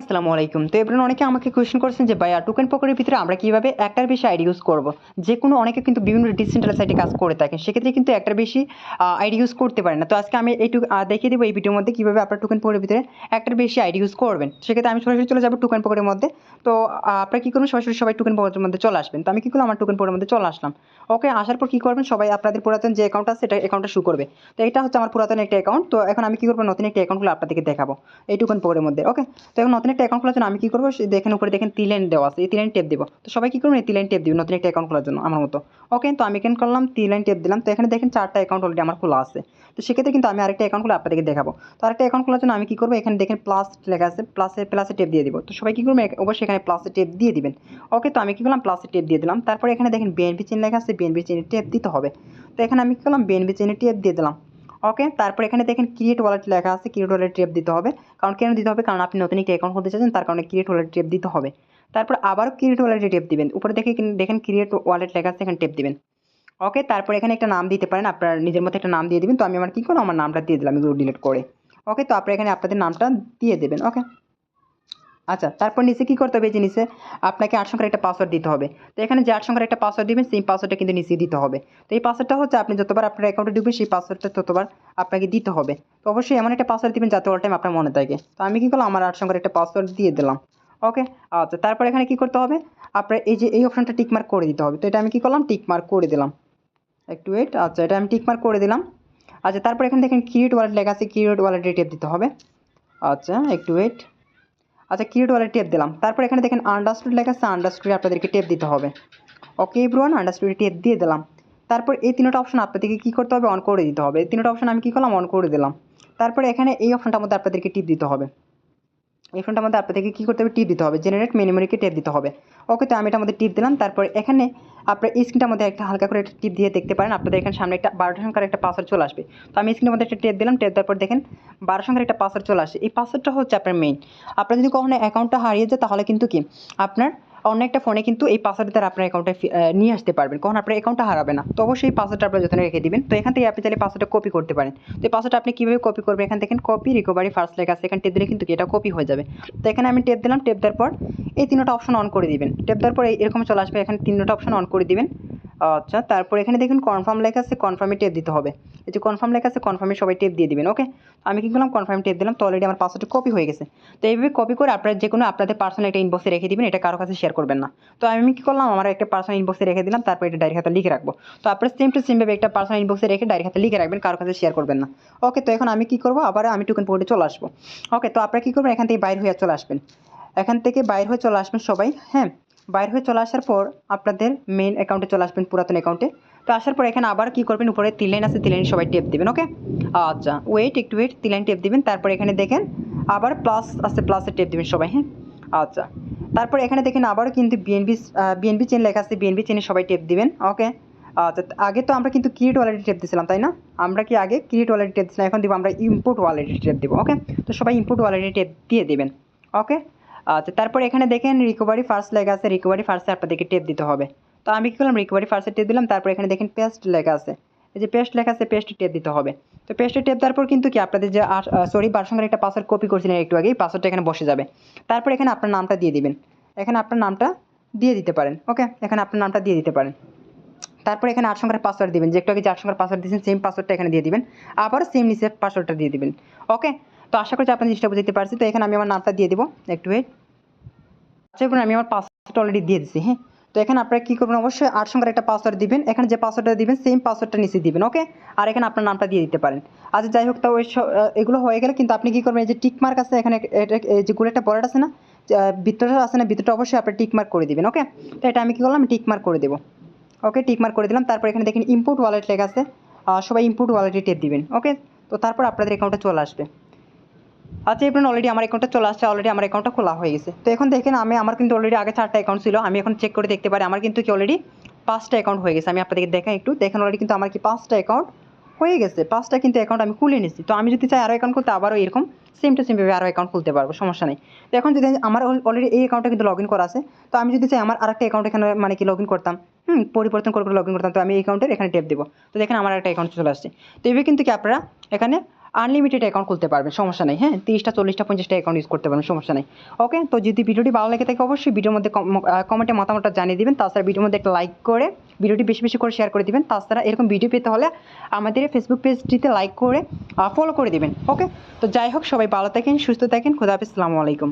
আসসালামু আলাইকুম। তো এবার অনেকে আমাকে কোয়েশ্চেন করেছেন যে ভাইয়া টোকেন পকেটের ভিতরে আমরা কিভাবে একটার বেশি আইডি ইউজ করব। যে কোনো অনেকে কিন্তু বিভিন্ন ডিসেন্ট্রালাইজ সাইটে কাজ করে থাকেন, সেক্ষেত্রে কিন্তু একটার বেশি আইডি ইউজ করতে পারে না। তো আজকে আমি এইটুকু দেখিয়ে দেবো এই ভিডিওর মধ্যে কিভাবে আপনার টোকেন পকেটের ভিতরে একটার বেশি আইডি ইউজ করবেন। সেক্ষেত্রে আমি সরাসরি চলে যাবো টোকেন পকেটের মধ্যে। তো আপনারা কী করবেন, সরাসরি সবাই টোকেন পকেটের মধ্যে চলে আসবেন। তো আমি কী করলাম, আমার টোকেন পকেটের মধ্যে চলে আসলাম। ওকে, আসার পর কী করবেন, সবাই আপনাদের পুরাতন যে অ্যাকাউন্ট আছে এটা অ্যাকাউন্টটা শো করবে। তো এটা হচ্ছে আমার পুরাতন একটা অ্যাকাউন্ট। তো এখন আমি কী করবো, নতুন একটা অ্যাকাউন্টগুলো আপনাদেরকে দেখাবো এই টোকেন পকেটের মধ্যে। ওকে, তো এখন নতুন একটা অ্যাকাউন্ট খোলার জন্য আমি কী করবো, দেখেন উপরে দেখেন 3 লাইন দেওয়া আছে, এই 3 লাইন টেপ দেবো। তো সবাই কী করবেন, এই 3 লাইন টেপ দিবেন নতুন একটা অ্যাকাউন্ট খোলার জন্য আমার মতো। ওকে, তো আমি এখানে করলাম 3 লাইন টেপ দিলাম। তো এখানে দেখেন 4টা অ্যাকাউন্ট অলরেডি আমার খোলা আছে। তো সেক্ষেত্রে কিন্তু আমি আরেকটা অ্যাকাউন্ট খুলে আপনাদেরকে দেখাবো। তো আরেকটা অ্যাকাউন্ট খোলার জন্য আমি কী করবো, এখানে দেখেন প্লাস লেখা আছে, প্লাসে টেপ দিয়ে দিব। তো সবাই কী করবেন, অবশ্যই এখানে প্লাসে টেপ দিয়ে দিবেন। ওকে, তো আমি কী করলাম, প্লাসে টেপ দিয়ে দিলাম। তারপরে এখানে দেখেন বিএনপি চেন লেখা আছে, বিএনপি চেনে টেপ দিতে হবে। তো এখানে আমি কী করলাম, বিএনপি চেনে টেপ দিয়ে দিলাম। ওকে, তারপর এখানে দেখেন ক্রিয়েট ওয়ালেট লেখা আছে, ক্রিয়েট ওয়ালেট টেপ দিতে হবে। কারণ কেন দিতে হবে, কারণ আপনি নতুন একটা অ্যাকাউন্ট খুলতে চাচ্ছেন, তার কারণে ক্রিয়েট ওয়ালেট টেপ দিতে হবে। তারপর আবারও ক্রিয়েট ওয়ালেটে টেপ দিবেন। উপরে দেখেন ক্রিয়েট ওয়ালেট লেখা আছে, এখানে টেপ দিবেন। ওকে, তারপর এখানে একটা নাম দিতে পারেন, আপনার নিজের মতো একটা নাম দিয়ে দিবেন। তো আমি আমার কী করলাম, আমার নামটা দিয়ে দিলাম এগুলো ডিলিট করে। ওকে, তো আপনারা এখানে আপনাদের নামটা দিয়ে দেবেন। ওকে, আচ্ছা, তারপর নিচে কী করতে হবে, যে নিচে আপনাকে 8 সংখ্যার একটা পাসওয়ার্ড দিতে হবে। তো এখানে যে 8 সংখ্যার একটা পাসওয়ার্ড দিবেন, সেই পাসওয়ার্ডটা কিন্তু নিচে দিতে হবে। তো এই পাসওয়ার্ডটা হচ্ছে আপনি যতবার আপনার অ্যাকাউন্টে ঢুকবেন, সেই পাসওয়ার্ডটা ততবার আপনাকে দিতে হবে। তো অবশ্যই এমন একটা পাসওয়ার্ড দিবেন যাতে অল টাইম আপনার মনে থাকে। তো আমি কী করলাম, আমার 8 সংখ্যার একটা পাসওয়ার্ড দিয়ে দিলাম। ওকে, আচ্ছা, তারপর এখানে কী করতে হবে, আপনার এই যে এই অপশনটা টিক মার্ক করে দিতে হবে। তো এটা আমি কী করলাম, টিক মার্ক করে দিলাম। একটু ওয়েট। আচ্ছা, এটা আমি টিক মার্ক করে দিলাম। আচ্ছা, তারপর এখানে দেখেন ক্রিয়েট ওয়ালেট লেখা আছে, ক্রিয়েট ওয়ালেটে টেপ দিতে হবে। আচ্ছা, একটু ওয়েট। আচ্ছা, ক্রিয়েট ওয়ালেট টেপ দিলাম। তারপর এখানে দেখেন আন্ডারস্টুড লেখা আছে, আন্ডারস্টুডে আপনাদেরকে টেপ দিতে হবে। ওকে এভরিওয়ান, আন্ডারস্টুডে টেপ দিয়ে দিলাম। তারপর এই 3টা অপশন আপনাদেরকে কী করতে হবে, অন করে দিতে হবে। এই 3টা অপশন আমি কী করলাম, অন করে দিলাম। তারপরে এখানে এই অপশনটার মধ্যে আপনাদেরকে টিপ দিতে হবে। এই ফোনটার মধ্যে আপনাদেরকে কী করতে হবে, টিপ দিতে হবে, জেনারেট মেমোরিকে টেপ দিতে হবে। ওকে, তো আমি এটার মধ্যে টিপ দিলাম। তারপর এখানে আপনার এই স্ক্রিনটার মধ্যে একটা হালকা করে একটা টিপ দিয়ে দেখতে পারেন, আপনাদের এখানে সামনে একটা 12 সংখ্যার একটা পাসওয়ার্ড চলে আসবে। তো আমি স্ক্রিনের মধ্যে একটা টেপ দিলাম, টেপ দেওয়ার পর দেখেন 12 সংখ্যার একটা পাসওয়ার্ড চলে আসে। এই পাসওয়ার্ডটা হচ্ছে আপনার মেইন। আপনার যদি কখনো অ্যাকাউন্টটা হারিয়ে যায়, তাহলে কিন্তু কি আপনার অন্য একটা ফোনে কিন্তু এই পাসওয়ার্ড দ্বারা আপনার অ্যাকাউন্টে নিয়ে আসতে পারবেন, কখন আপনার অ্যাকাউন্টটা হারাবে না। তো অবশ্যই এই পাসওয়ার্ডটা আপনার যত্নে রেখে দিবেন। তো এখান থেকে আপনি চাইলে পাসওয়ার্ডটা কপি করতে পারেন। তো এই পাসওয়ার্ডটা আপনি কীভাবে কপি করবেন, এখান দেখেন কপি রিকভারি ফার্স্ট লেখা আছে, এখানে টেপ দিলে কিন্তু এটা কপি হয়ে যাবে। তো এখানে আমি টেপ দিলাম, টেপ দেওয়ার পর এই 3টা অপশন অন করে দিবেন। টেপ দেওয়ার পর এরকম চলে আসবে, এখানে 3টা অপশন অন করে দিবেন। আচ্ছা, তারপর এখানে দেখুন কনফার্ম লেখা আছে, কনফার্মে টেপ দিতে হবে। এই যে কনফার্ম লেখা আছে, কনফার্মে সবাই টেপ দিয়ে দিবেন। ওকে, আমি কী করলাম, কনফার্ম টেপ দিলাম। তো অলরেডি আমার পাসওয়ার্ডটা কপি হয়ে গেছে। তো এইভাবে কপি করে আপনারা যে কোনো আপনাদের পার্সোনাল একটা ইনবক্সে রেখে দিবেন, এটা কারো কাছে শেয়ার করবেন না। তো আমি কী করলাম, আমার একটা পার্সোনাল ইনবক্সে রেখে দিলাম। তারপর এটা ডায়েরি খাতা লিখে রাখবো। তো আপনারা সেম টু সেমভাবে একটা পার্সোনাল ইনবক্সে রেখে ডায়েরি খাতা লিখে রাখবেন, কারো কাছে শেয়ার করবেন না। ওকে, তো এখন আমি কী করবো, আবার আমি টোকেন পকেটে চলে আসবো। ওকে, তো আপনারা কী করবেন, এখান থেকে বাইরে হয়ে চলে আসবেন। এখান থেকে বাইর হয়ে চলে আসবেন সবাই। হ্যাঁ, বাইর হয়ে চলে আসার পর আপনাদের মেইন অ্যাকাউন্টে চলে আসবেন, পুরাতন অ্যাকাউন্টে। তো আসার পর এখানে আবার কী করবেন, উপরে 3 লাইন আছে, 3 লাইন সবাই টেপ দেবেন। ওকে, আচ্ছা ওয়েট, একটু ওয়েট, 3 লাইন টেপ দিবেন। তারপর এখানে দেখেন আবার প্লাস আছে, প্লাসে টেপ দেবেন সবাই। হ্যাঁ, আচ্ছা, তারপর এখানে দেখেন আবারও কিন্তু বিএনপি চেন লেখা আছে, বিএনপি চেনে সবাই টেপ দিবেন। ওকে, আচ্ছা, আগে তো আমরা কিন্তু ক্রিয়েট ওয়ালেটে টেপ দিয়েছিলাম, তাই না? আমরা কি আগে ক্রিয়েট ওয়ালেটে টেপ দিয়েছিলাম, এখন দিব আমরা ইম্পোর্ট ওয়ালেটে টেপ দেবো। ওকে, তো সবাই ইম্পোর্ট ওয়ালেটে টেপ দিয়ে দেবেন। ওকে, আচ্ছা, তারপর এখানে দেখেন রিকভারি ফার্স্ট লেখা আছে, রিকভারি ফার্স্টে আপনাদেরকে টেপ দিতে হবে। তো আমি কী করলাম, রিকভারি ফার্স্টে টেপ দিলাম। তারপর এখানে দেখেন পেস্ট লেখা আছে, এই যে পেস্ট লেখা আছে, পেস্টে টেপ দিতে হবে। তো পেস্টে টেপ দেওয়ার পর কিন্তু কি আপনাদের যে 12 সংখ্যার একটা পাসওয়ার্ড কপি করছিলেন একটু আগে, পাসওয়ার্ডটা এখানে বসে যাবে। তারপর এখানে আপনার নামটা দিয়ে দিবেন, এখানে আপনার নামটা দিয়ে দিতে পারেন। ওকে, এখানে আপনার নামটা দিয়ে দিতে পারেন। তারপর এখানে 8 সংখ্যার পাসওয়ার্ড দিবেন, যে একটু আগে যে 8 সংখ্যার পাসওয়ার্ড দিয়েছেন, সেম পাসওয়ার্ডটা এখানে দিয়ে দিবেন। আবার সেম নিচে পাসওয়ার্ডটা দিয়ে দিবেন। ওকে, তো আশা করছি আপনার জিনিসটা বুঝতে পারছি। তো এখানে আমি আমার নামটা দিয়ে দিব, একটু ওয়েট। আচ্ছা, এবার আমি আমার পাসওয়ার্ডটা অলরেডি দিয়ে দিচ্ছি। হ্যাঁ, তো এখানে আপনারা কী করবেন, অবশ্যই 8 সংখ্যার একটা পাসওয়ার্ড দিবেন। এখানে যে পাসওয়ার্ডটা দিবেন, সেম পাসওয়ার্ডটা নিচে দিবেন। ওকে, আর এখানে আপনার নামটা দিয়ে দিতে পারেন। আচ্ছা, যাই হোক, তো এগুলো হয়ে গেলে কিন্তু আপনি কী করবেন, এই যে টিক মার্ক আছে এখানে, এটা এই যে একটা বলেট আছে না, ভিতরটা আছে না, ভিতরটা অবশ্যই আপনি টিক মার্ক করে দিবেন। ওকে, তো এটা আমি কী করলাম, টিক মার্ক করে দেবো। ওকে, টিক মার্ক করে দিলাম। তারপর এখানে দেখেন ইম্পোর্ট ওয়ালেট লেখা আছে, সবাই ইম্পোর্ট ওয়ালেটে টেপ দিবেন। ওকে, তো তারপর আপনাদের অ্যাকাউন্টে চলে আসবে। আচ্ছা, এবার অলরেডি আমার অ্যাকাউন্টটা চলে আসছে, অলরেডি আমার অ্যাকাউন্টটা খোলা হয়ে গেছে। তো এখন দেখেন আমার কিন্তু অলরেডি আগে 4টা অ্যাকাউন্ট ছিল, আমি এখন চেক করে দেখতে পারি আমার কিন্তু কি অলরেডি 5টা অ্যাকাউন্ট হয়ে গেছে। আমি আপনাদেরকে দেখাই একটু, দেখেন অলরেডি কিন্তু আমার কি 5টা অ্যাকাউন্ট হয়ে গেছে। 5টা কিন্তু অ্যাকাউন্ট আমি খুলে নিয়েছি। তো আমি যদি চাই আরও অ্যাকাউন্ট খুলতে, আবারও এরকম সেম টু সেমভাবে আরও অ্যাকাউন্ট খুলতে পারবো, সমস্যা নেই। তো এখন যদি আমার অলরেডি এই অ্যাকাউন্টটা কিন্তু লগ ইন করা আছে, তো আমি যদি চাই আমার আরেকটা অ্যাকাউন্ট এখানে মানে কি লগ ইন করতাম, পরিবর্তন করে লগ ইন করতাম, তো আমি এই অ্যাকাউন্টের এখানে টেপ দেবো। তো দেখেন আমার একটা অ্যাকাউন্ট চলে আসছে। তো এইভাবে কিন্তু কি আপনারা এখানে আনলিমিটেড অ্যাকাউন্ট খুলতে পারবেন, সমস্যা নেই। হ্যাঁ, 30টা 40টা 50টা অ্যাকাউন্ট ইউজ করতে পারবেন, সমস্যা নেই। ওকে, তো যদি ভিডিওটি ভালো লাগে থাকে অবশ্যই ভিডিওর মধ্যে কমেন্টে মতামতটা জানিয়ে দিবেন। তাছাড়া ভিডিওর মধ্যে একটা লাইক করে ভিডিওটি বেশি বেশি করে শেয়ার করে দিবেন। তাছাড়া এরকম ভিডিও পেতে হলে আমাদের ফেসবুক পেজটিতে লাইক করে ফলো করে দিবেন। ওকে, তো যাই হোক, সবাই ভালো থাকেন, সুস্থ থাকেন, খোদা হাফেজ, আসসালামু আলাইকুম।